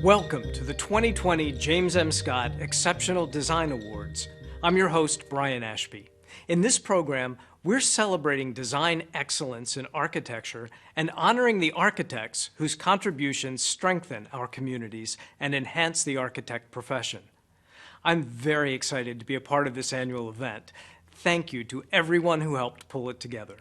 Welcome to the 2020 James M. Scott Exceptional Design Awards. I'm your host, Brian Ashby. In this program, we're celebrating design excellence in architecture and honoring the architects whose contributions strengthen our communities and enhance the architect profession. I'm very excited to be a part of this annual event. Thank you to everyone who helped pull it together.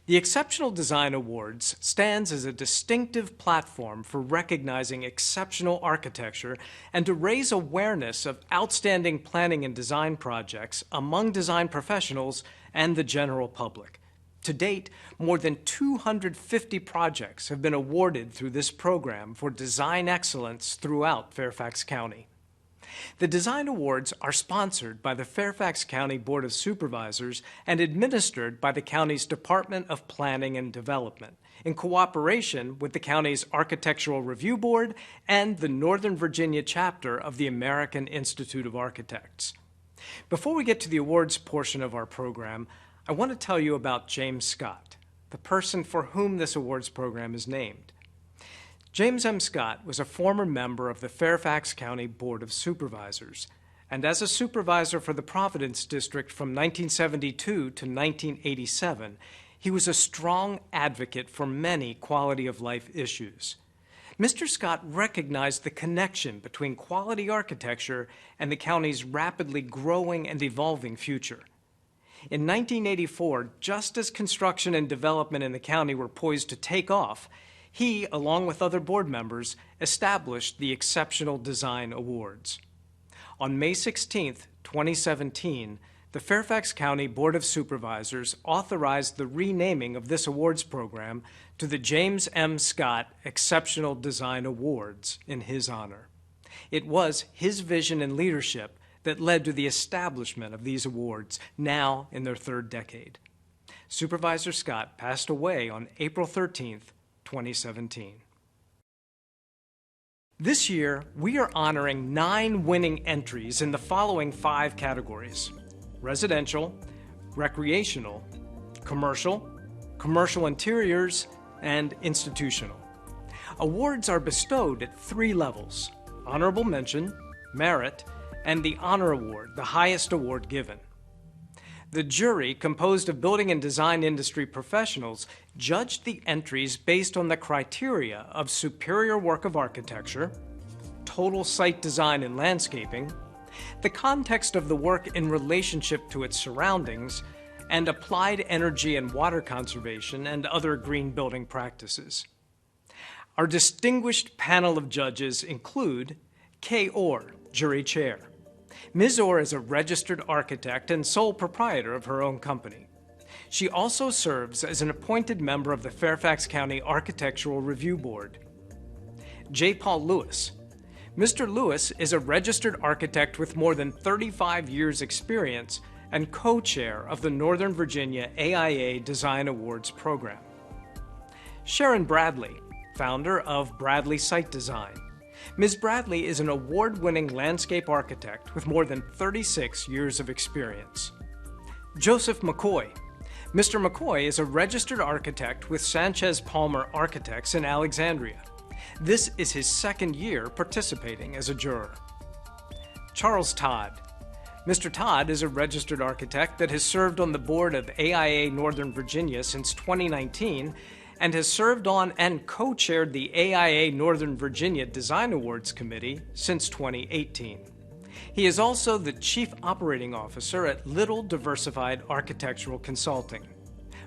The Exceptional Design Awards stands as a distinctive platform for recognizing exceptional architecture and to raise awareness of outstanding planning and design projects among design professionals and the general public. To date, more than 250 projects have been awarded through this program for design excellence throughout Fairfax County. The Design Awards are sponsored by the Fairfax County Board of Supervisors and administered by the county's Department of Planning and Development, in cooperation with the county's Architectural Review Board and the Northern Virginia chapter of the American Institute of Architects. Before we get to the awards portion of our program, I want to tell you about James Scott, the person for whom this awards program is named. James M. Scott was a former member of the Fairfax County Board of Supervisors, and as a supervisor for the Providence District from 1972 to 1987, he was a strong advocate for many quality of life issues. Mr. Scott recognized the connection between quality architecture and the county's rapidly growing and evolving future. In 1984, just as construction and development in the county were poised to take off, he, along with other board members, established the Exceptional Design Awards. On May 16, 2017, the Fairfax County Board of Supervisors authorized the renaming of this awards program to the James M. Scott Exceptional Design Awards in his honor. It was his vision and leadership that led to the establishment of these awards, now in their third decade. Supervisor Scott passed away on April 13, 2017. This year, we are honoring 9 winning entries in the following 5 categories: residential, recreational, commercial, commercial interiors, and institutional. Awards are bestowed at 3 levels: honorable mention, merit, and the honor award, the highest award given. The jury, composed of building and design industry professionals, judged the entries based on the criteria of superior work of architecture, total site design and landscaping, the context of the work in relationship to its surroundings, and applied energy and water conservation and other green building practices. Our distinguished panel of judges include Kay Orr, Jury Chair. Ms. Orr is a registered architect and sole proprietor of her own company. She also serves as an appointed member of the Fairfax County Architectural Review Board. J. Paul Lewis. Mr. Lewis is a registered architect with more than 35 years' experience and co-chair of the Northern Virginia AIA Design Awards program. Sharon Bradley, founder of Bradley Site Design. Ms. Bradley is an award-winning landscape architect with more than 36 years of experience. Joseph McCoy. Mr. McCoy is a registered architect with Sanchez Palmer Architects in Alexandria. This is his 2nd year participating as a juror. Charles Todd. Mr. Todd is a registered architect that has served on the board of AIA Northern Virginia since 2019 and has served on and co-chaired the AIA Northern Virginia Design Awards Committee since 2018. He is also the Chief Operating Officer at Little Diversified Architectural Consulting.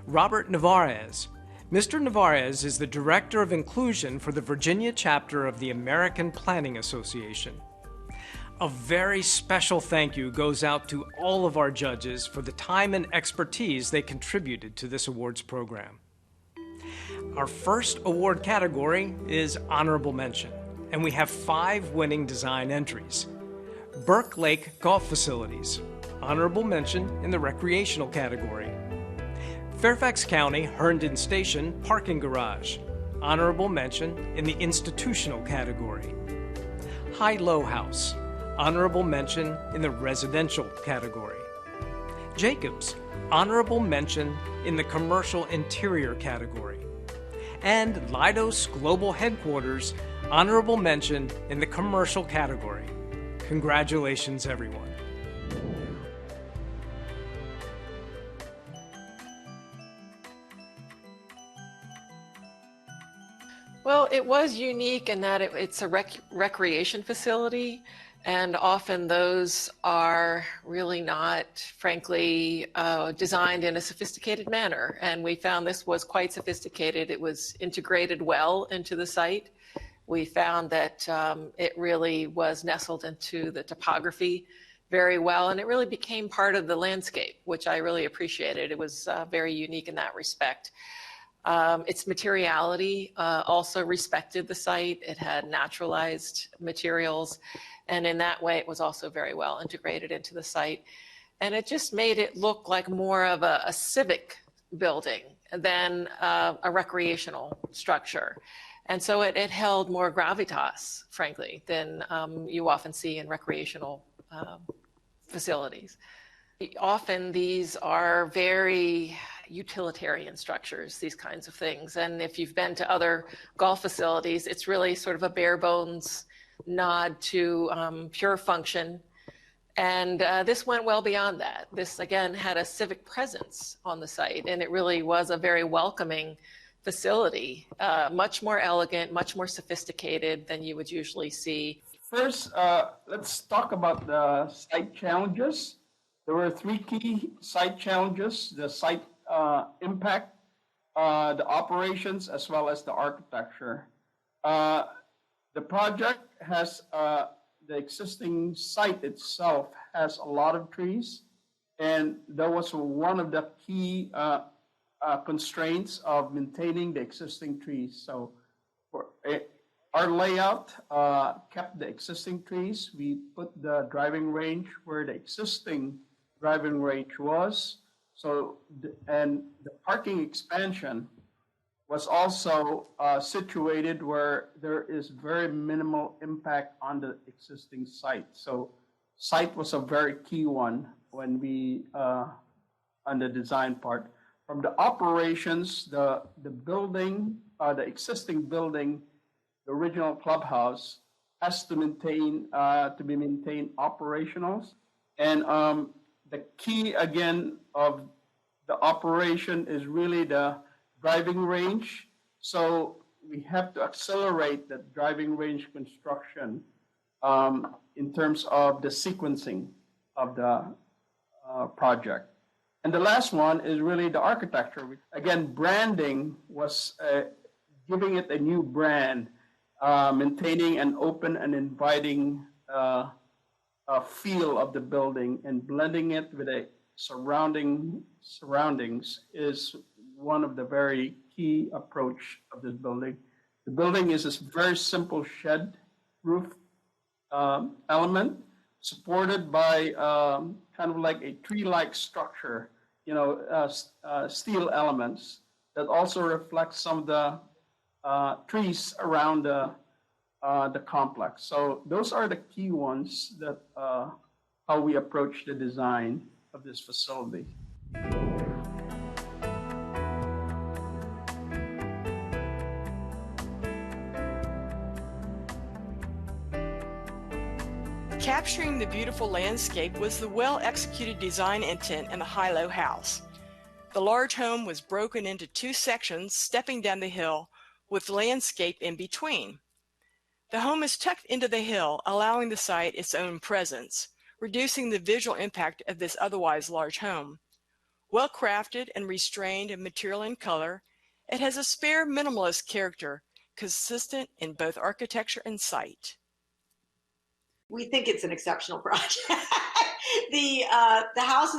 Robert Navarez. Mr. Navarez is the Director of Inclusion for the Virginia chapter of the American Planning Association. A very special thank you goes out to all of our judges for the time and expertise they contributed to this awards program. Our first award category is honorable mention, and we have 5 winning design entries. Burke Lake Golf Facilities, honorable mention in the recreational category. Fairfax County Herndon Station Parking Garage, honorable mention in the institutional category. High-Low House, honorable mention in the residential category. Jacobs, honorable mention in the commercial interior category. And Leidos Global Headquarters, honorable mention in the commercial category. Congratulations, everyone. Well, it was unique in that it's a recreation facility, and often those are really not, frankly, designed in a sophisticated manner. And we found this was quite sophisticated. It was integrated well into the site. We found that it really was nestled into the topography very well, and it really became part of the landscape, which I really appreciated. It was very unique in that respect. Its materiality also respected the site. It had naturalized materials, and in that way it was also very well integrated into the site. And it just made it look like more of a civic building than a recreational structure. And so it held more gravitas, frankly, than you often see in recreational facilities. Often these are very utilitarian structures, these kinds of things. And if you've been to other golf facilities, it's really sort of a bare bones nod to pure function. And this went well beyond that. This, again, had a civic presence on the site, and it really was a very welcoming facility, much more elegant, much more sophisticated than you would usually see. First, let's talk about the site challenges. There were 3 key site challenges: the site impact, the operations, as well as the architecture. The project has, the existing site itself has a lot of trees, and that was one of the key constraints of maintaining the existing trees. So our layout kept the existing trees. We put the driving range where the existing driving range was. So, and the parking expansion was also situated where there is very minimal impact on the existing site. So site was a very key one when we, on the design part. From the operations, the building, the existing building, the original clubhouse has to be maintained operational. And the key, again, of the operation is really the driving range. So we have to accelerate the driving range construction in terms of the sequencing of the project. And the last one is really the architecture. Again, branding was giving it a new brand, maintaining an open and inviting feel of the building, and blending it with a surroundings is one of the very key approach of this building. The building is this very simple shed roof element supported by kind of like a tree-like structure, steel elements that also reflect some of the trees around the complex. So those are the key ones that how we approach the design of this facility. Capturing the beautiful landscape was the well-executed design intent in the high-low house. The large home was broken into 2 sections stepping down the hill with landscape in between. The home is tucked into the hill, allowing the site its own presence, reducing the visual impact of this otherwise large home. Well crafted and restrained in material and color, it has a spare minimalist character, consistent in both architecture and site. We think it's an exceptional project. The house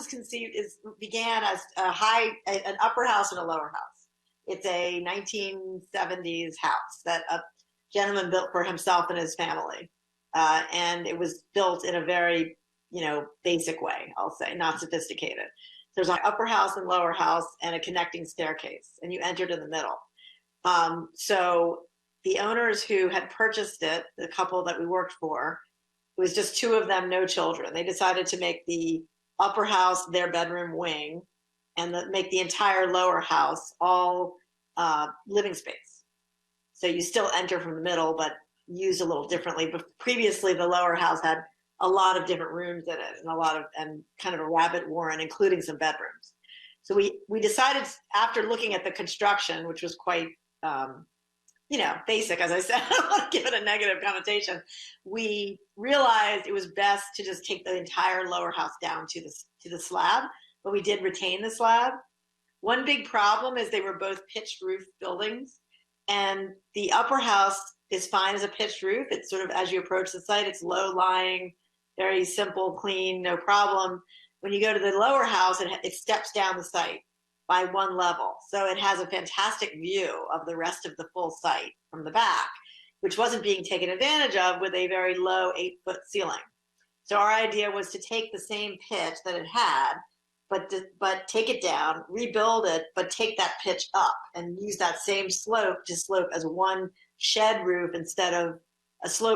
began as an upper house and a lower house. It's a 1970s house that a gentleman built for himself and his family, and it was built in a very basic way. I'll say, not sophisticated. There's an upper house and lower house and a connecting staircase, and you entered in the middle. So the owners who had purchased it, the couple that we worked for, it was just 2 of them, no children. They decided to make the upper house their bedroom wing and make the entire lower house all living space. So you still enter from the middle, but used a little differently. But previously, the lower house had a lot of different rooms in it and kind of a rabbit warren, including some bedrooms. So we decided, after looking at the construction, which was quite, basic, as I said, I don't want to give it a negative connotation. We realized it was best to just take the entire lower house down to the slab, but we did retain the slab. One big problem is they were both pitched roof buildings, and the upper house is fine as a pitched roof. It's sort of, as you approach the site, it's low lying, very simple, clean, no problem. When you go to the lower house, it steps down the site by one level. So it has a fantastic view of the rest of the full site from the back, which wasn't being taken advantage of with a very low 8-foot ceiling. So our idea was to take the same pitch that it had, but take it down, rebuild it, but take that pitch up and use that same slope to slope as one shed roof instead of a split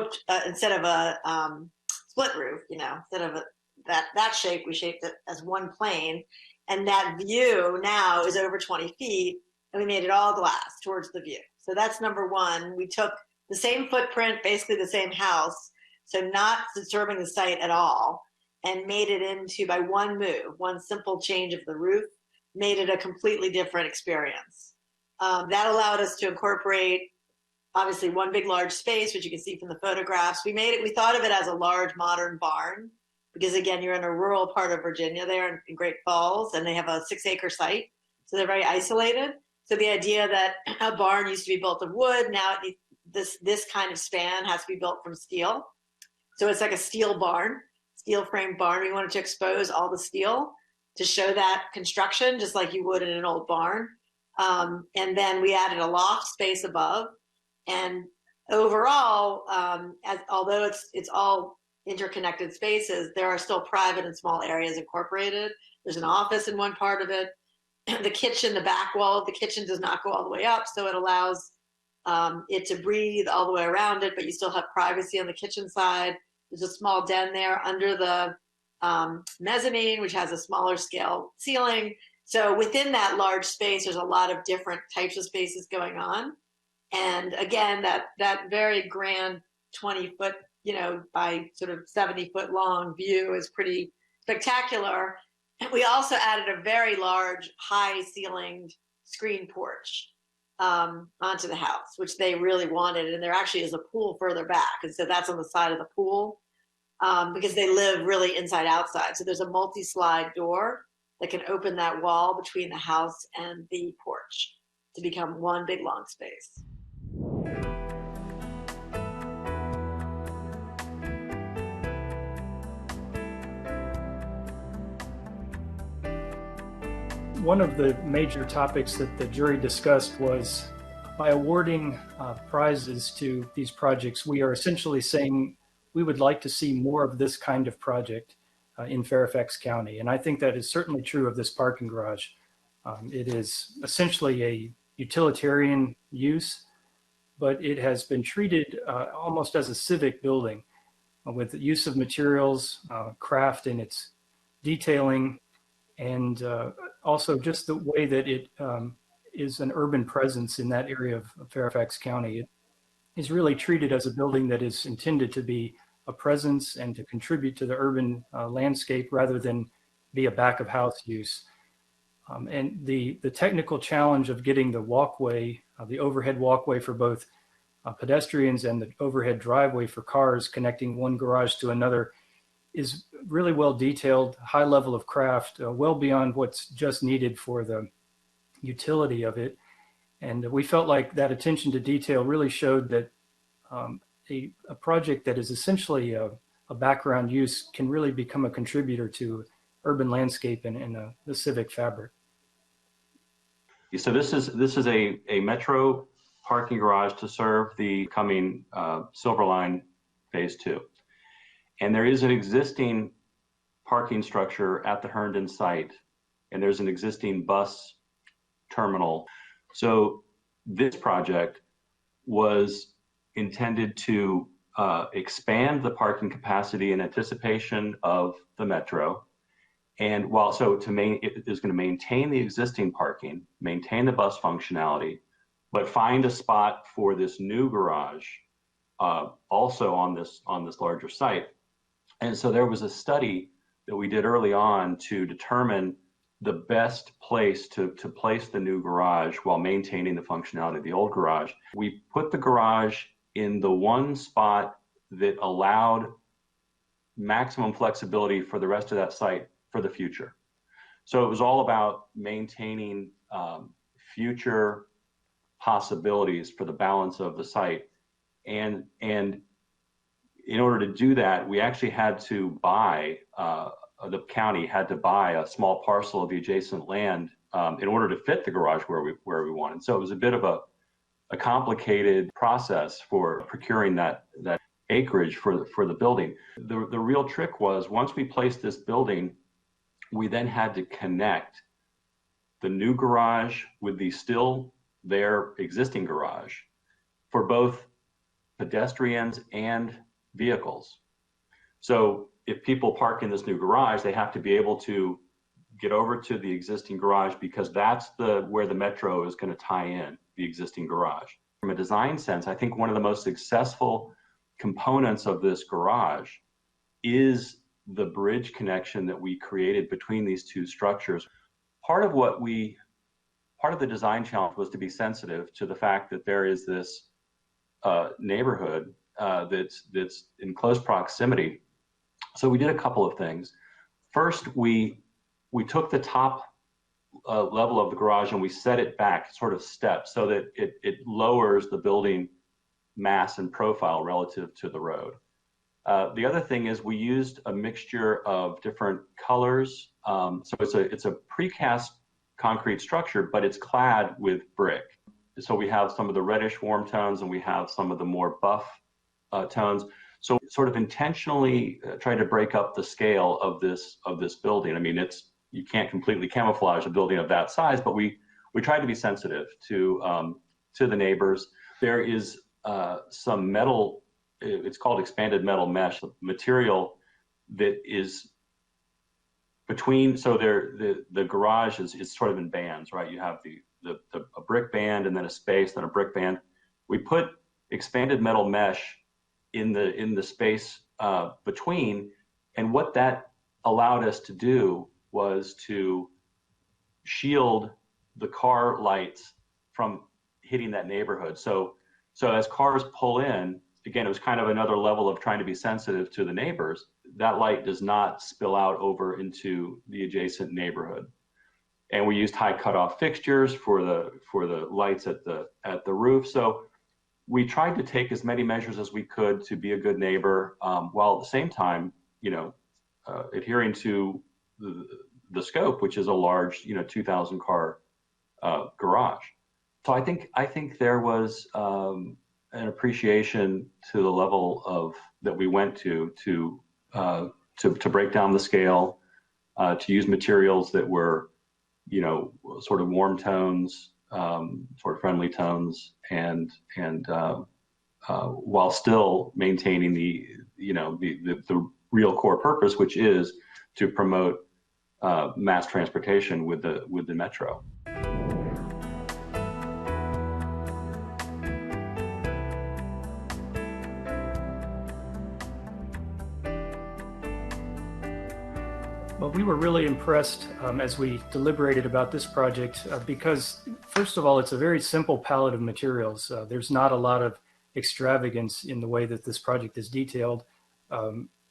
roof. Instead of that shape, we shaped it as one plane, and that view now is over 20 feet, and we made it all glass towards the view. So that's number one. We took the same footprint, basically the same house, so not disturbing the site at all, and made it into, by one move, one simple change of the roof, made it a completely different experience. That allowed us to incorporate, obviously, one big large space, which you can see from the photographs. We thought of it as a large modern barn, because again, you're in a rural part of Virginia there in Great Falls, and they have a 6-acre site, so they're very isolated. So the idea that a barn used to be built of wood, now this kind of span has to be built from steel. So it's like a steel barn, steel frame barn. We wanted to expose all the steel to show that construction, just like you would in an old barn. And then we added a loft space above. And overall, although it's all interconnected spaces, there are still private and small areas incorporated. There's an office in one part of it. The kitchen, the back wall of the kitchen does not go all the way up, so it allows it to breathe all the way around it, but you still have privacy on the kitchen side. There's a small den there under the mezzanine, which has a smaller scale ceiling. So within that large space, there's a lot of different types of spaces going on. And again, that very grand 20-foot, by sort of 70-foot long view is pretty spectacular. And we also added a very large, high-ceilinged screen porch onto the house, which they really wanted. And there actually is a pool further back. And so that's on the side of the pool because they live really inside-outside. So there's a multi-slide door that can open that wall between the house and the porch to become one big, long space. One of the major topics that the jury discussed was, by awarding prizes to these projects, we are essentially saying we would like to see more of this kind of project in Fairfax County. And I think that is certainly true of this parking garage. It is essentially a utilitarian use, but it has been treated almost as a civic building with the use of materials, craft in its detailing, and also just the way that it is an urban presence in that area of Fairfax County. It is really treated as a building that is intended to be a presence and to contribute to the urban landscape rather than be a back of house use. And the technical challenge of getting the walkway, the overhead walkway for both pedestrians and the overhead driveway for cars connecting one garage to another is really well detailed, high level of craft, well beyond what's just needed for the utility of it. And we felt like that attention to detail really showed that a project that is essentially a background use can really become a contributor to urban landscape and the civic fabric. So this is a metro parking garage to serve the coming Silver Line Phase 2. And there is an existing parking structure at the Herndon site, and there's an existing bus terminal. So this project was intended to expand the parking capacity in anticipation of the metro. And it is going to maintain the existing parking, maintain the bus functionality, but find a spot for this new garage also on this larger site. And so there was a study that we did early on to determine the best place to place the new garage while maintaining the functionality of the old garage. We put the garage in the one spot that allowed maximum flexibility for the rest of that site for the future. So it was all about maintaining future possibilities for the balance of the site. And in order to do that, we actually had to buy, the county had to buy a small parcel of the adjacent land in order to fit the garage where we wanted. So it was a bit of a complicated process for procuring that acreage for the building. The real trick was, once we placed this building, we then had to connect the new garage with the still there existing garage for both pedestrians and vehicles. So if people park in this new garage, they have to be able to get over to the existing garage, because that's where the metro is going to tie in the existing garage. From a design sense, I think one of the most successful components of this garage is the bridge connection that we created between these two structures. Part of the design challenge was to be sensitive to the fact that there is this neighborhood that's in close proximity. So we did a couple of things. First, we took the top level of the garage and we set it back sort of steps so that it lowers the building mass and profile relative to the road. The other thing is we used a mixture of different colors. So it's a precast concrete structure, but it's clad with brick. So we have some of the reddish warm tones and we have some of the more buff tones. So sort of intentionally try to break up the scale of this building. I mean, you can't completely camouflage a building of that size, but we tried to be sensitive to the neighbors. There is some metal, it's called expanded metal mesh material that is between, so the garage is sort of in bands, right? You have a brick band and then a space, then a brick band. We put expanded metal mesh in the space between, and what that allowed us to do was to shield the car lights from hitting that neighborhood. So as cars pull in, again, it was kind of another level of trying to be sensitive to the neighbors. That light does not spill out over into the adjacent neighborhood. And we used high cutoff fixtures for the lights at the roof. So we tried to take as many measures as we could to be a good neighbor, while at the same time, adhering to the scope, which is a large, 2,000 car garage. So I think there was an appreciation to the level of that we went to break down the scale, to use materials that were, sort of warm tones, sort of friendly tones, and while still maintaining the real core purpose, which is to promote mass transportation with the metro. Well, we were really impressed as we deliberated about this project because, first of all, it's a very simple palette of materials. There's not a lot of extravagance in the way that this project is detailed,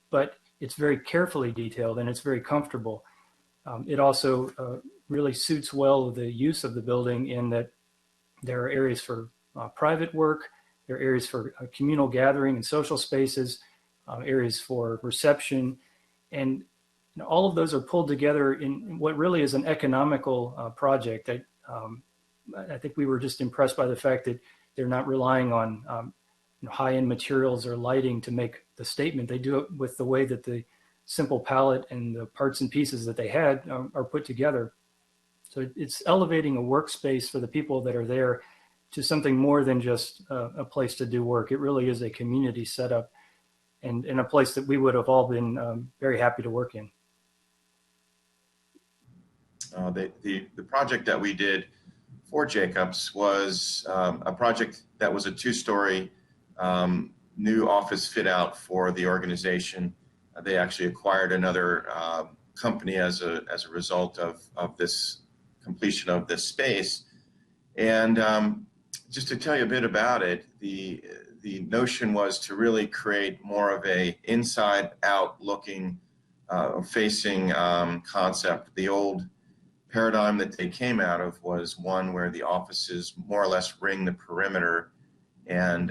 but it's very carefully detailed and it's very comfortable. It also really suits well the use of the building in that there are areas for private work, there are areas for communal gathering and social spaces, areas for reception, and all of those are pulled together in what really is an economical project. I think we were just impressed by the fact that they're not relying on high-end materials or lighting to make the statement. They do it with the way that the simple palette and the parts and pieces that they had are put together. So it's elevating a workspace for the people that are there to something more than just a place to do work. It really is a community setup and a place that we would have all been very happy to work in. The project that we did for Jacobs was a project that was a two-story new office fit out for the organization. They actually acquired another company as a result of this completion of this space. And just to tell you a bit about it, the notion was to really create more of a inside out looking facing concept. The old paradigm that they came out of was one where the offices more or less ring the perimeter, and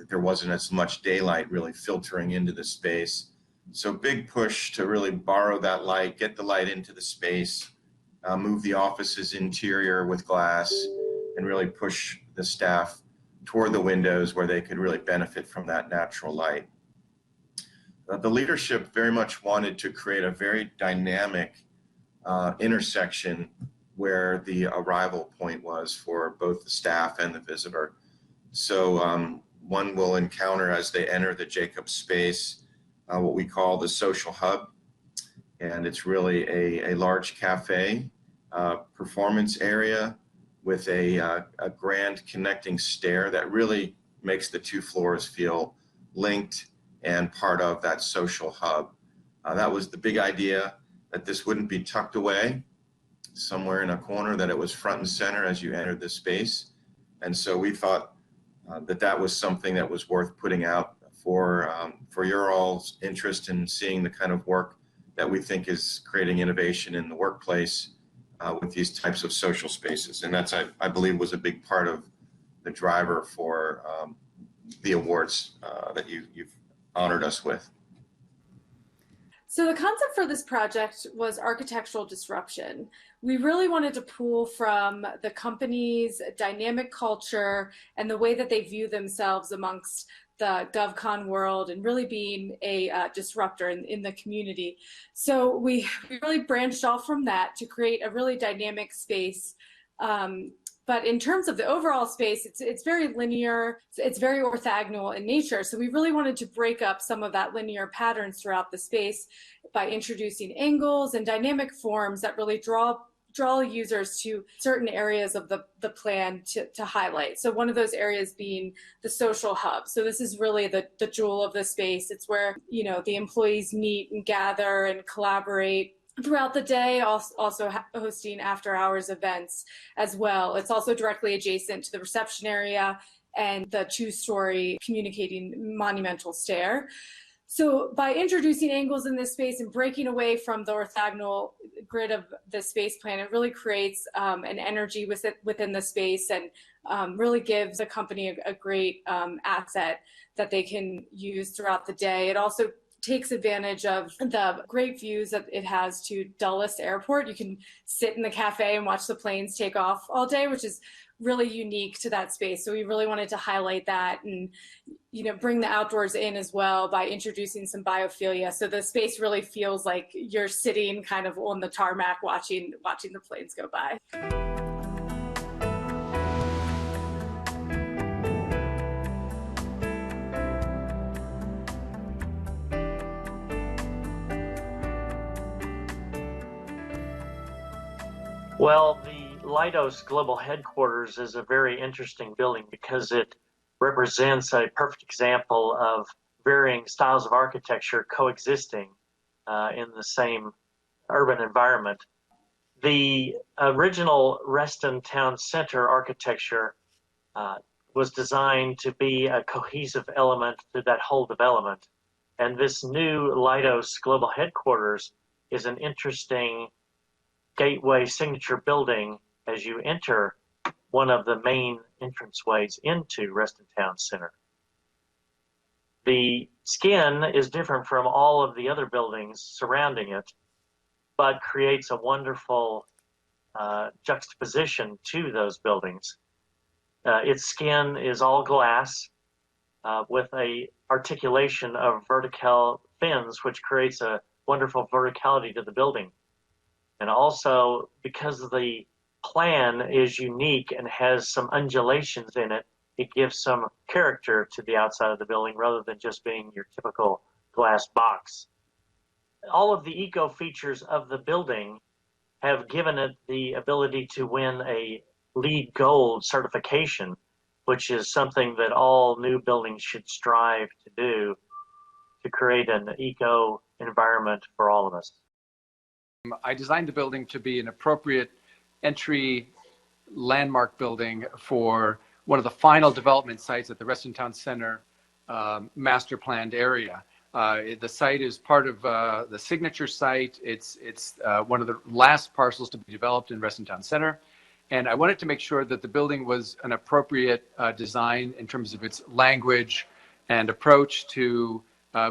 there wasn't as much daylight really filtering into the space. So big push to really borrow that light, get the light into the space, move the office's interior with glass, and really push the staff toward the windows where they could really benefit from that natural light. The leadership very much wanted to create a very dynamic intersection where the arrival point was for both the staff and the visitor. So one will encounter as they enter the Jacobs space what we call the social hub, and it's really a large cafe performance area with a grand connecting stair that really makes the two floors feel linked and part of that social hub. That was the big idea, that this wouldn't be tucked away somewhere in a corner, that it was front and center as you entered the space. And so we thought that was something that was worth putting out for your all's interest in seeing the kind of work that we think is creating innovation in the workplace with these types of social spaces. And that's, I believe, was a big part of the driver for the awards that you've honored us with. So the concept for this project was architectural disruption. We really wanted to pull from the company's dynamic culture and the way that they view themselves amongst the GovCon world, and really being a disruptor in the community. So we really branched off from that to create a really dynamic space. But in terms of the overall space, it's very linear, it's very orthogonal in nature. So we really wanted to break up some of that linear patterns throughout the space by introducing angles and dynamic forms that really draw users to certain areas of the plan to highlight. So one of those areas being the social hub. So this is really the jewel of the space. It's where, the employees meet and gather and collaborate throughout the day, also hosting after hours events as well. It's also directly adjacent to the reception area and the two-story communicating monumental stair. So by introducing angles in this space and breaking away from the orthogonal grid of the space plan, it really creates an energy within the space, and really gives the company a great asset that they can use throughout the day. It also takes advantage of the great views that it has to Dulles Airport. You can sit in the cafe and watch the planes take off all day, which is really unique to that space. So we really wanted to highlight that and, bring the outdoors in as well by introducing some biophilia. So the space really feels like you're sitting kind of on the tarmac watching the planes go by. Well, the Leidos Global Headquarters is a very interesting building because it represents a perfect example of varying styles of architecture coexisting in the same urban environment. The original Reston Town Center architecture was designed to be a cohesive element to that whole development. And this new Leidos Global Headquarters is an interesting gateway signature building as you enter one of the main entranceways into Reston Town Center. The skin is different from all of the other buildings surrounding it, but creates a wonderful juxtaposition to those buildings. Its skin is all glass with a articulation of vertical fins, which creates a wonderful verticality to the building. And also, because the plan is unique and has some undulations in it, it gives some character to the outside of the building rather than just being your typical glass box. All of the eco features of the building have given it the ability to win a LEED Gold certification, which is something that all new buildings should strive to do to create an eco environment for all of us. I designed the building to be an appropriate entry landmark building for one of the final development sites at the Reston Town Center master planned area. The site is part of the signature site. It's one of the last parcels to be developed in Reston Town Center. And I wanted to make sure that the building was an appropriate design in terms of its language and approach to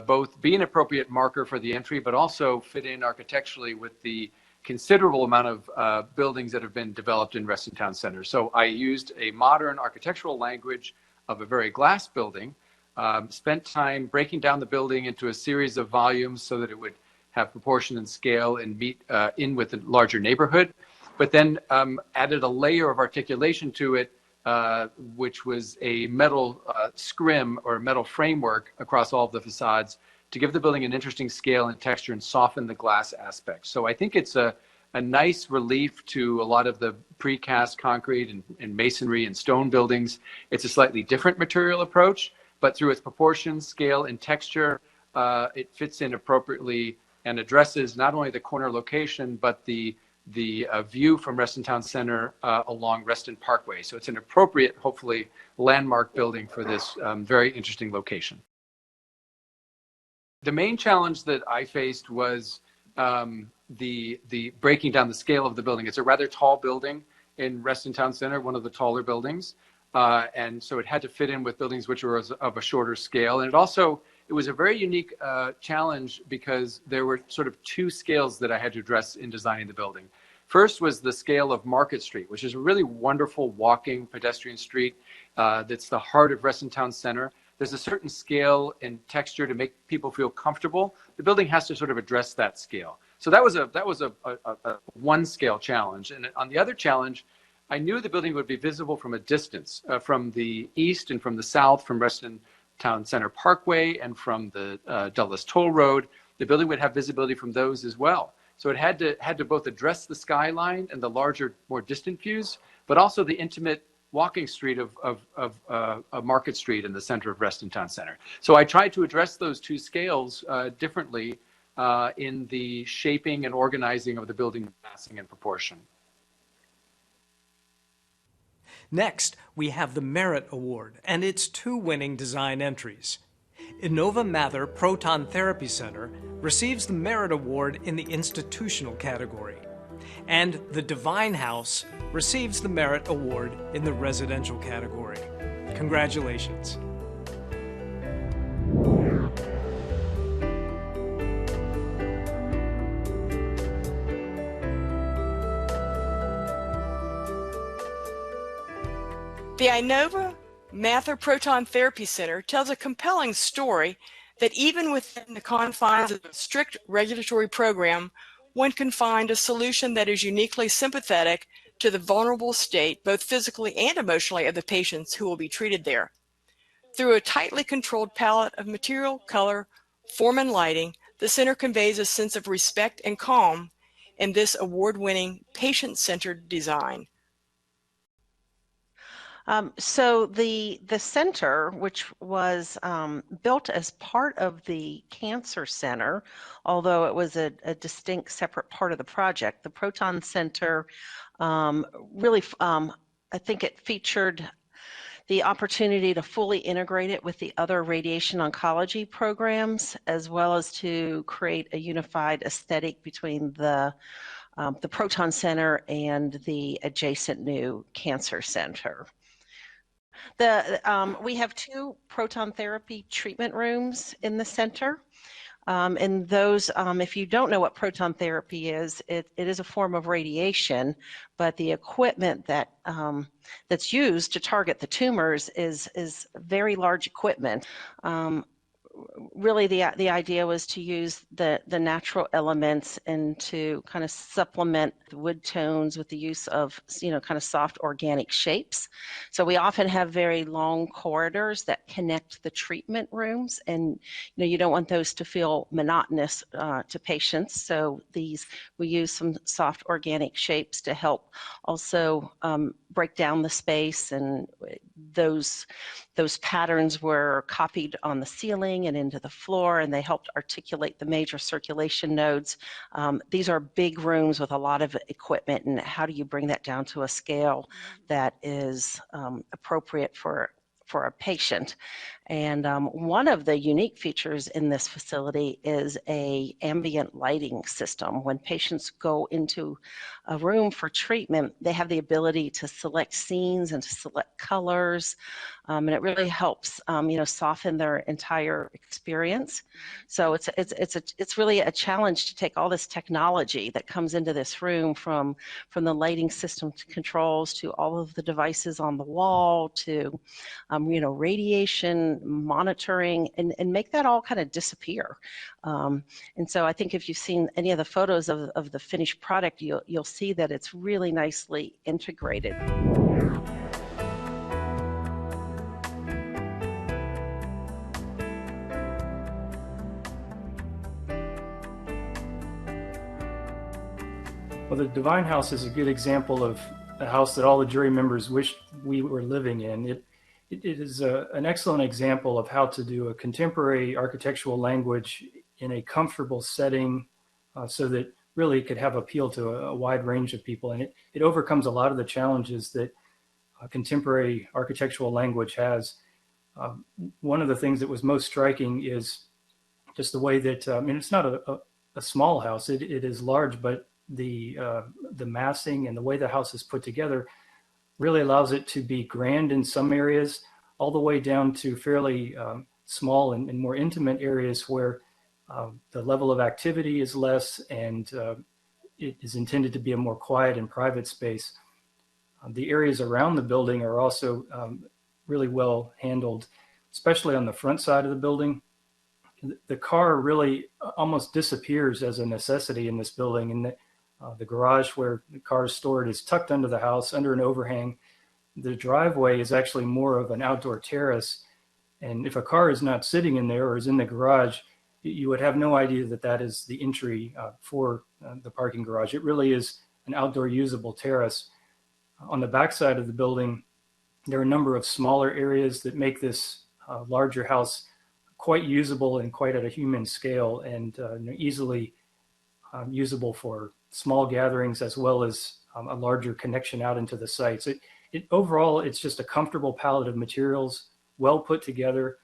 both be an appropriate marker for the entry, but also fit in architecturally with the considerable amount of buildings that have been developed in Reston Town Center. So I used a modern architectural language of a very glass building, spent time breaking down the building into a series of volumes so that it would have proportion and scale and meet in with a larger neighborhood, but then added a layer of articulation to it, which was a metal scrim or metal framework across all of the facades to give the building an interesting scale and texture and soften the glass aspects. So I think it's a nice relief to a lot of the precast concrete and masonry and stone buildings. It's a slightly different material approach, but through its proportions, scale, and texture, it fits in appropriately and addresses not only the corner location, but the view from Reston Town Center along Reston Parkway. So it's an appropriate, hopefully, landmark building for this very interesting location. The main challenge that I faced was the breaking down the scale of the building. It's a rather tall building in Reston Town Center, one of the taller buildings. And so it had to fit in with buildings which were of a shorter scale. And it was a very unique challenge because there were sort of two scales that I had to address in designing the building. First was the scale of Market Street, which is a really wonderful walking pedestrian street that's the heart of Reston Town Center. There's a certain scale and texture to make people feel comfortable. The building has to sort of address that scale. So that was a one scale challenge. And on the other challenge, I knew the building would be visible from a distance, from the east and from the south, from Reston Town Center Parkway and from the Dulles Toll Road. The building would have visibility from those as well. So it had to both address the skyline and the larger, more distant views, but also the intimate walking street of Market Street in the center of Reston Town Center. So I tried to address those two scales differently in the shaping and organizing of the building massing and proportion. Next, we have the Merit Award and its two winning design entries. Inova Mather Proton Therapy Center receives the Merit Award in the institutional category, and the Divine House receives the Merit Award in the residential category. Congratulations. The Inova Mather Proton Therapy Center tells a compelling story that even within the confines of a strict regulatory program, one can find a solution that is uniquely sympathetic to the vulnerable state, both physically and emotionally, of the patients who will be treated there. Through a tightly controlled palette of material, color, form, and lighting, the center conveys a sense of respect and calm in this award-winning, patient-centered design. So the center, which was built as part of the Cancer Center, although it was a distinct separate part of the project, the Proton Center really, I think it featured the opportunity to fully integrate it with the other radiation oncology programs, as well as to create a unified aesthetic between the Proton Center and the adjacent new Cancer Center. We have two proton therapy treatment rooms in the center. And those, if you don't know what proton therapy is, it is a form of radiation, but the equipment that that's used to target the tumors is very large equipment. really the idea was to use the natural elements and to kind of supplement the wood tones with the use of, kind of soft organic shapes. So we often have very long corridors that connect the treatment rooms, and you don't want those to feel monotonous to patients. So we use some soft organic shapes to help also break down the space, and those patterns were copied on the ceiling and into the floor, and they helped articulate the major circulation nodes. These are big rooms with a lot of equipment, and how do you bring that down to a scale that is appropriate for a patient? And one of the unique features in this facility is a ambient lighting system. When patients go into a room for treatment, they have the ability to select scenes and to select colors, and it really helps, soften their entire experience. So it's really a challenge to take all this technology that comes into this room, from the lighting system to controls to all of the devices on the wall to radiation monitoring, and make that all kind of disappear. And so I think if you've seen any of the photos of the finished product, you'll see that it's really nicely integrated. Well, the Divine House is a good example of a house that all the jury members wished we were living in. It is an excellent example of how to do a contemporary architectural language in a comfortable setting, so that really it could have appeal to a wide range of people. And it overcomes a lot of the challenges that contemporary architectural language has. One of the things that was most striking is just the way that, it's not a small house, it is large, but the massing and the way the house is put together really allows it to be grand in some areas, all the way down to fairly small and more intimate areas where the level of activity is less, and it is intended to be a more quiet and private space. The areas around the building are also really well handled, especially on the front side of the building. The car really almost disappears as a necessity in this building, and the garage where the car is stored is tucked under the house, under an overhang. The driveway is actually more of an outdoor terrace, and if a car is not sitting in there or is in the garage, you would have no idea that that is the entry for the parking garage. It really is an outdoor usable terrace. On the back side of the building, there are a number of smaller areas that make this larger house quite usable and quite at a human scale, and easily usable for small gatherings, as well as a larger connection out into the site. So overall, it's just a comfortable palette of materials, well put together,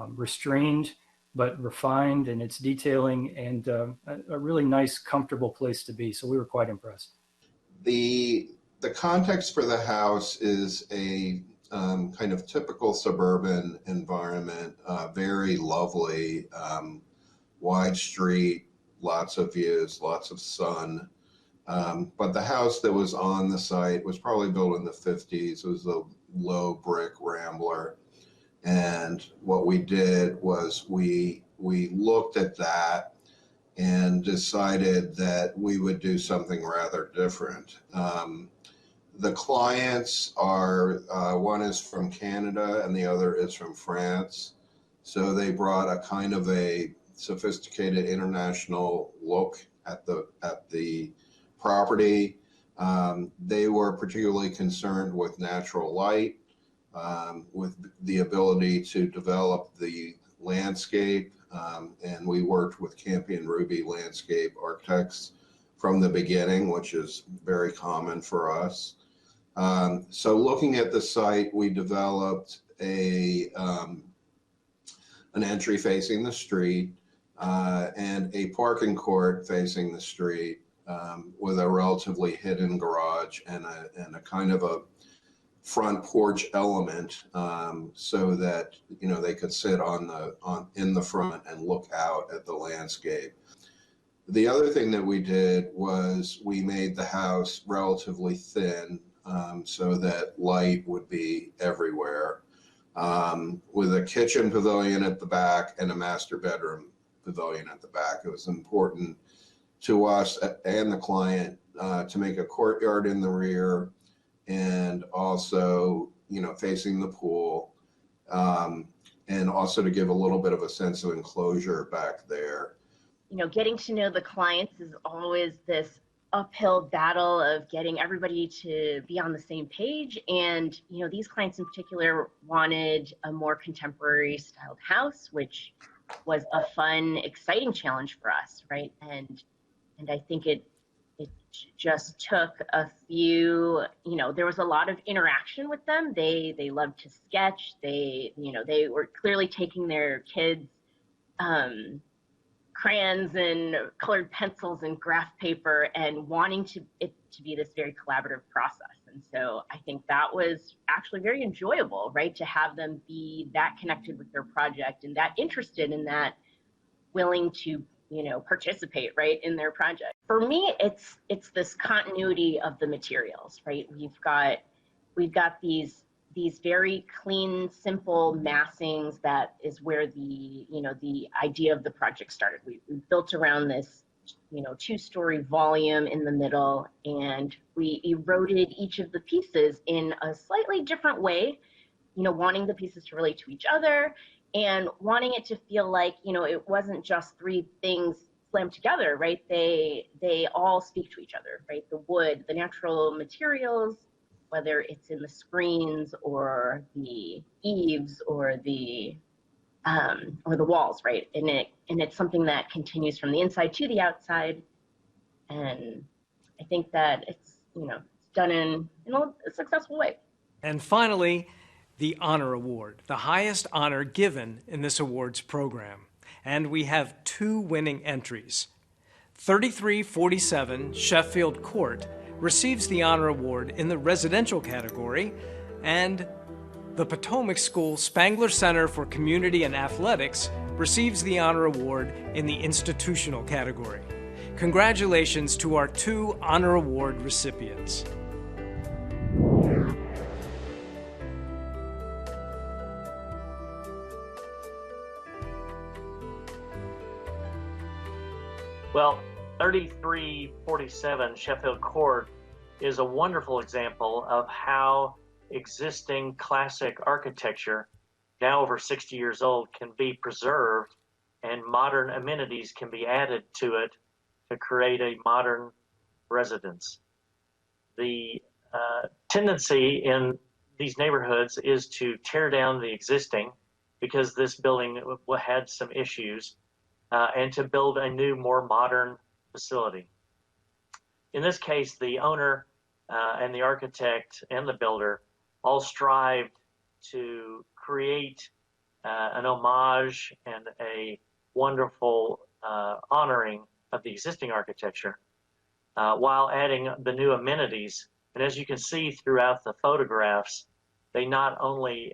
restrained but refined in its detailing, and a really nice, comfortable place to be. So we were quite impressed. The context for the house is a kind of typical suburban environment, very lovely, wide street, lots of views, lots of sun. But the house that was on the site was probably built in the 50s. It was a low brick rambler. And what we did was we looked at that and decided that we would do something rather different. The clients are, one is from Canada and the other is from France. So they brought a kind of a sophisticated international look at the property. They were particularly concerned with natural light, with the ability to develop the landscape. And we worked with Campion Ruby landscape architects from the beginning, which is very common for us. So looking at the site, we developed an entry facing the street and a parking court facing the street, with a relatively hidden garage and a kind of a front porch element, so that they could sit in the front and look out at the landscape. The other thing that we did was we made the house relatively thin, so that light would be everywhere. with a kitchen pavilion at the back and a master bedroom pavilion at the back. It was important to us and the client to make a courtyard in the rear and also, facing the pool, and also to give a little bit of a sense of enclosure back there. Getting to know the clients is always this uphill battle of getting everybody to be on the same page. And, these clients in particular wanted a more contemporary styled house, which was a fun, exciting challenge for us, right? And I think it just took a few, there was a lot of interaction with them. They loved to sketch. They were clearly taking their kids' crayons and colored pencils and graph paper and wanting it to be this very collaborative process. And so I think that was actually very enjoyable, right? To have them be that connected with their project and that interested in that, willing to, participate, right, in their project. For me, it's this continuity of the materials, right? We've got these very clean, simple massings. That is where the idea of the project started. We built around this, 2-story volume in the middle, and we eroded each of the pieces in a slightly different way, wanting the pieces to relate to each other and wanting it to feel like, it wasn't just 3 things slammed together, right? They all speak to each other, right? The wood, the natural materials, whether it's in the screens or the eaves or the walls, right? And it's something that continues from the inside to the outside. And I think that it's done in a successful way. And finally, the Honor Award, the highest honor given in this awards program. And we have 2 winning entries. 3347 Sheffield Court receives the Honor Award in the residential category, and the Potomac School Spangler Center for Community and Athletics receives the Honor Award in the institutional category. Congratulations to our 2 Honor Award recipients. Well, 3347 Sheffield Court is a wonderful example of how existing classic architecture, now over 60 years old, can be preserved and modern amenities can be added to it to create a modern residence. The tendency in these neighborhoods is to tear down the existing because this building had some issues, and to build a new, more modern facility. In this case, the owner and the architect and the builder all strived to create an homage and a wonderful honoring of the existing architecture while adding the new amenities. And as you can see throughout the photographs, they not only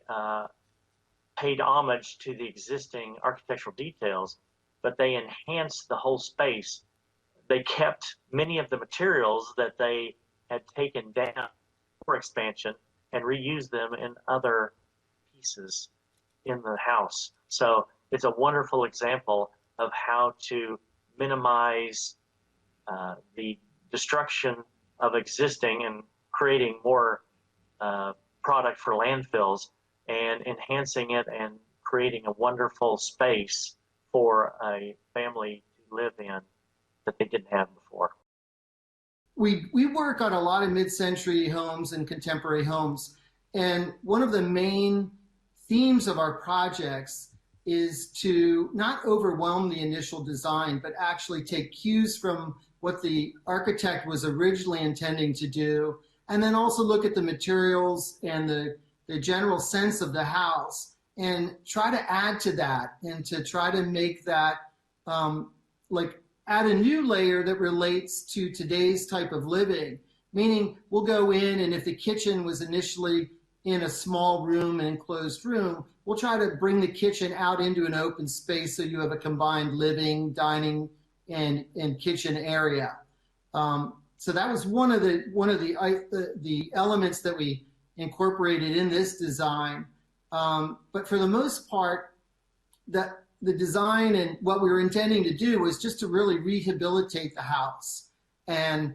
paid homage to the existing architectural details, but they enhanced the whole space. They kept many of the materials that they had taken down for expansion and reused them in other pieces in the house. So it's a wonderful example of how to minimize the destruction of existing and creating more product for landfills and enhancing it and creating a wonderful space for a family to live in that they didn't have before. We work on a lot of mid-century homes and contemporary homes, and one of the main themes of our projects is to not overwhelm the initial design, but actually take cues from what the architect was originally intending to do, and then also look at the materials and the general sense of the house and try to add to that and to try to make that add a new layer that relates to today's type of living. Meaning we'll go in, and if the kitchen was initially in a small room, an enclosed room, we'll try to bring the kitchen out into an open space so you have a combined living, dining, and kitchen area. So that was one of the elements that we incorporated in this design. But for the most part, the design and what we were intending to do was just to really rehabilitate the house. And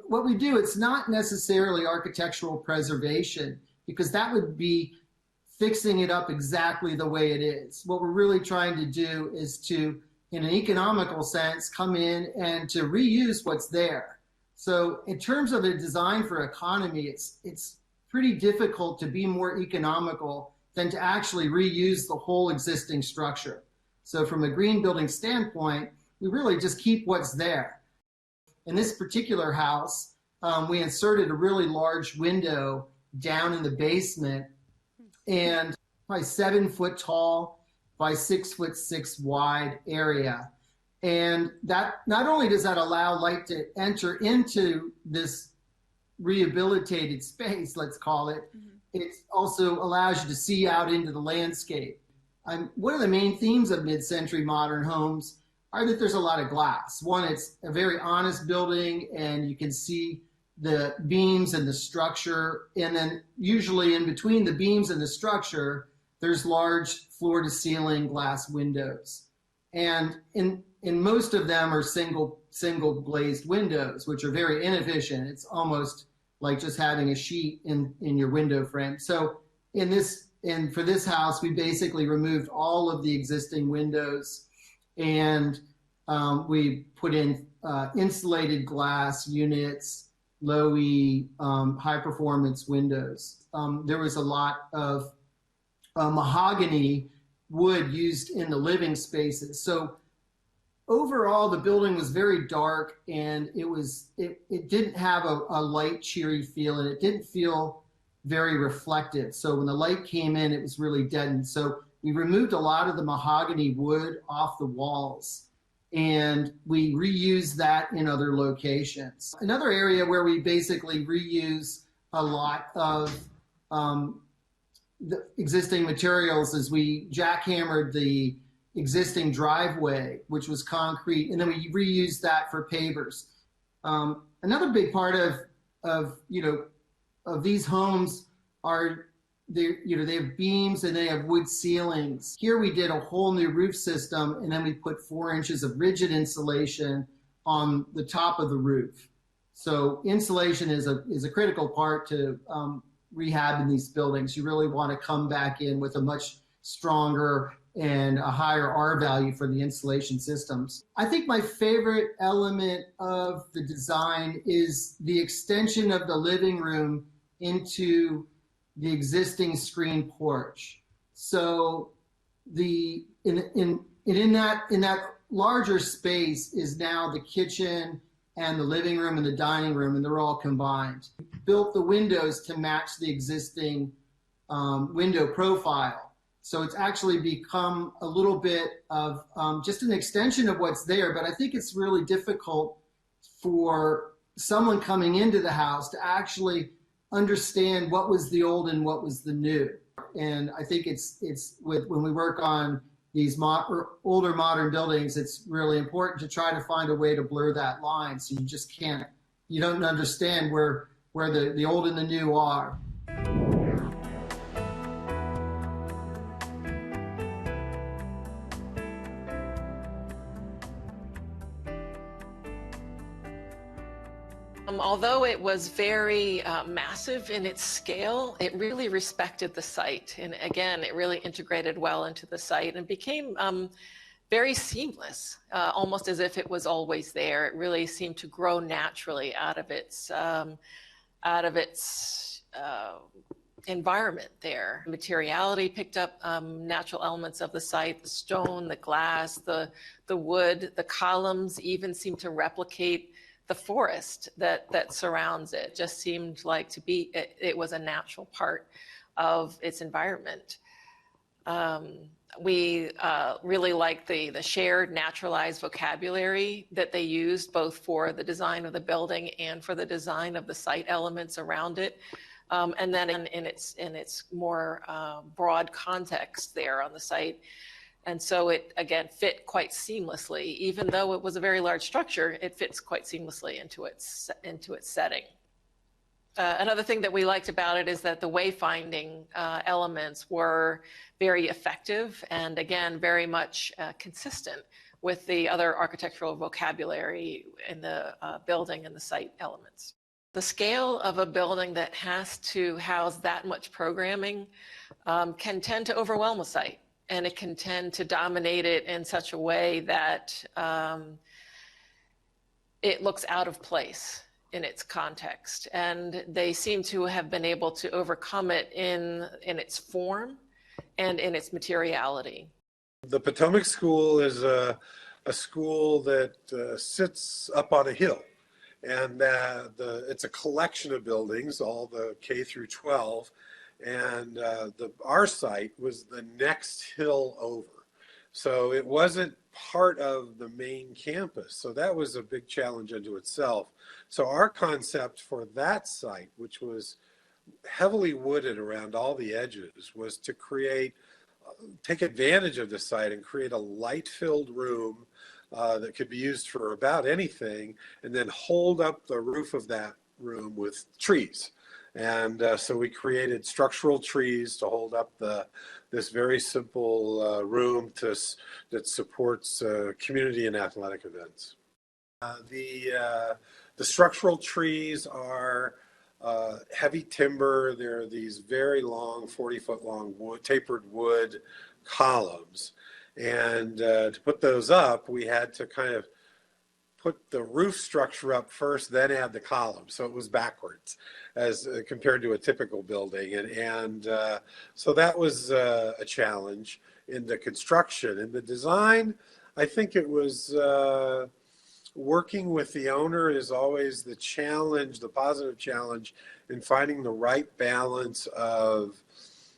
what we do, it's not necessarily architectural preservation, because that would be fixing it up exactly the way it is. What we're really trying to do is to, in an economical sense, come in and to reuse what's there. So in terms of a design for economy, it's pretty difficult to be more economical than to actually reuse the whole existing structure. So from a green building standpoint, we really just keep what's there. In this particular house, we inserted a really large window down in the basement, and probably 7 foot tall by 6'6" wide area. And that not only does that allow light to enter into this rehabilitated space, let's call it, it also allows you to see out into the landscape. One of the main themes of mid-century modern homes are that there's a lot of glass. One, it's a very honest building, and you can see the beams and the structure. And then usually in between the beams and the structure, there's large floor-to-ceiling glass windows. And in most of them are single glazed windows, which are very inefficient. It's almost like just having a sheet in your window frame. So for this house, we basically removed all of the existing windows, and we put in insulated glass units, low-E, high-performance windows. There was a lot of mahogany wood used in the living spaces. So overall, the building was very dark, and it didn't have a light, cheery feel, and it didn't feel very reflective. So when the light came in, it was really deadened. So we removed a lot of the mahogany wood off the walls, and we reused that in other locations. Another area where we basically reuse a lot of the existing materials is we jackhammered the existing driveway, which was concrete, and then we reused that for pavers. Another big part of these homes are they have beams and they have wood ceilings. Here we did a whole new roof system, and then we put 4 inches of rigid insulation on the top of the roof. So insulation is a critical part to rehab in these buildings. You really want to come back in with a much stronger and a higher R value for the insulation systems. I think my favorite element of the design is the extension of the living room into the existing screen porch. So in that larger space is now the kitchen and the living room and the dining room, and they're all combined. Built the windows to match the existing window profile. So it's actually become a little bit of just an extension of what's there, but I think it's really difficult for someone coming into the house to actually understand what was the old and what was the new. And I think it's when we work on these older modern buildings, it's really important to try to find a way to blur that line, so you don't understand where the old and the new are. Although it was very massive in its scale, it really respected the site. And again, it really integrated well into the site and became very seamless, almost as if it was always there. It really seemed to grow naturally out of its environment there. Materiality picked up natural elements of the site: the stone, the glass, the wood, the columns even seemed to replicate the forest that surrounds it. Just seemed like it was a natural part of its environment. We really like the shared naturalized vocabulary that they used, both for the design of the building and for the design of the site elements around it. And then in its more broad context there on the site. And so it, again, fit quite seamlessly. Even though it was a very large structure, it fits quite seamlessly into its setting. Another thing that we liked about it is that the wayfinding elements were very effective and, again, very much consistent with the other architectural vocabulary in the building and the site elements. The scale of a building that has to house that much programming can tend to overwhelm a site, and it can tend to dominate it in such a way that it looks out of place in its context. And they seem to have been able to overcome it in its form and in its materiality. The Potomac School is a school that sits up on a hill. And it's a collection of buildings, all the K through 12. And our site was the next hill over. So it wasn't part of the main campus. So that was a big challenge unto itself. So our concept for that site, which was heavily wooded around all the edges, was to take advantage of the site and create a light-filled room that could be used for about anything, and then hold up the roof of that room with trees. And so we created structural trees to hold up this very simple room that supports community and athletic events. The structural trees are heavy timber. They're these very long, 40-foot long tapered wood columns. And to put those up, we had to kind of put the roof structure up first, then add the columns. So it was backwards as compared to a typical building. And so that was a challenge in the construction. In the design, I think it was working with the owner is always the challenge, the positive challenge in finding the right balance of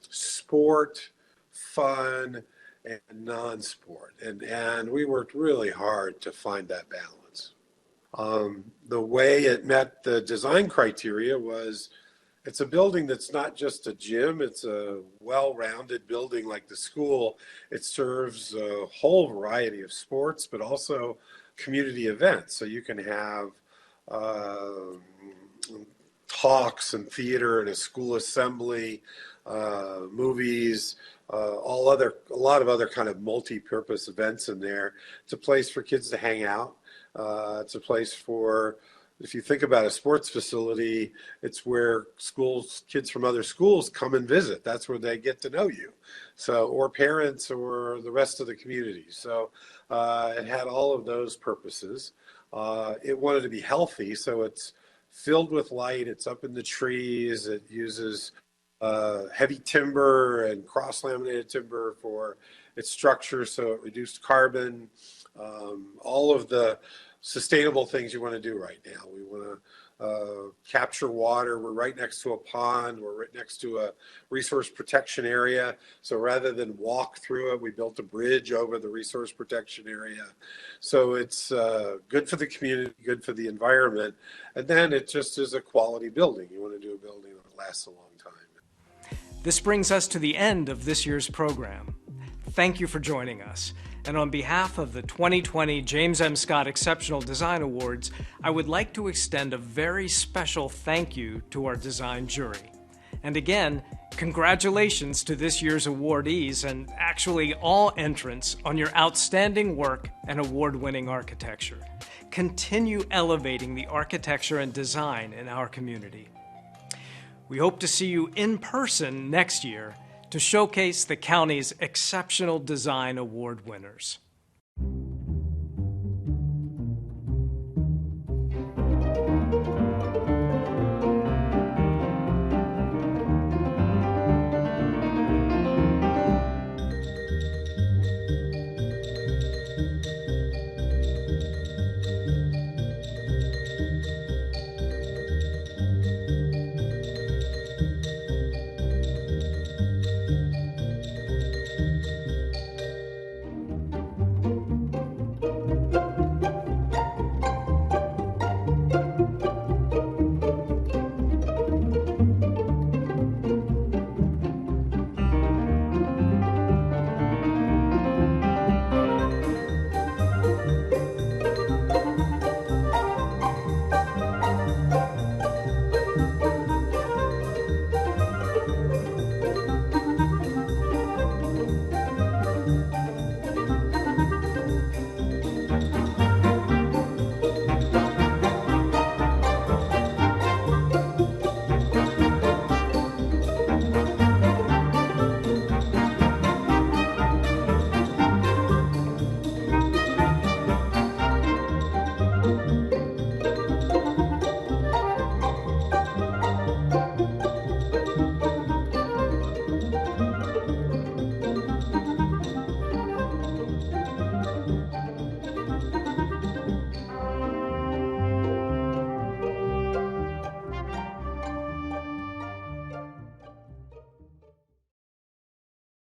sport, fun, and non-sport. And we worked really hard to find that balance. The way it met the design criteria was it's a building that's not just a gym, it's a well-rounded building like the school. It serves a whole variety of sports, but also community events. So you can have talks and theater and a school assembly, movies, a lot of other kind of multi-purpose events in there. It's a place for kids to hang out. It's a place for, if you think about a sports facility, it's where kids from other schools come and visit. That's where they get to know you. So, or parents or the rest of the community. So it had all of those purposes. It wanted to be healthy, so it's filled with light. It's up in the trees. It uses heavy timber and cross-laminated timber for its structure, so it reduced carbon. All of the sustainable things you want to do right now. We want to capture water. We're right next to a pond. We're right next to a resource protection area. So rather than walk through it, we built a bridge over the resource protection area. So it's good for the community, good for the environment. And then it just is a quality building. You want to do a building that lasts a long time. This brings us to the end of this year's program. Thank you for joining us. And on behalf of the 2020 James M. Scott Exceptional Design Awards, I would like to extend a very special thank you to our design jury. And again, congratulations to this year's awardees and actually all entrants on your outstanding work and award-winning architecture. Continue elevating the architecture and design in our community. We hope to see you in person next year to showcase the county's Exceptional Design Award winners.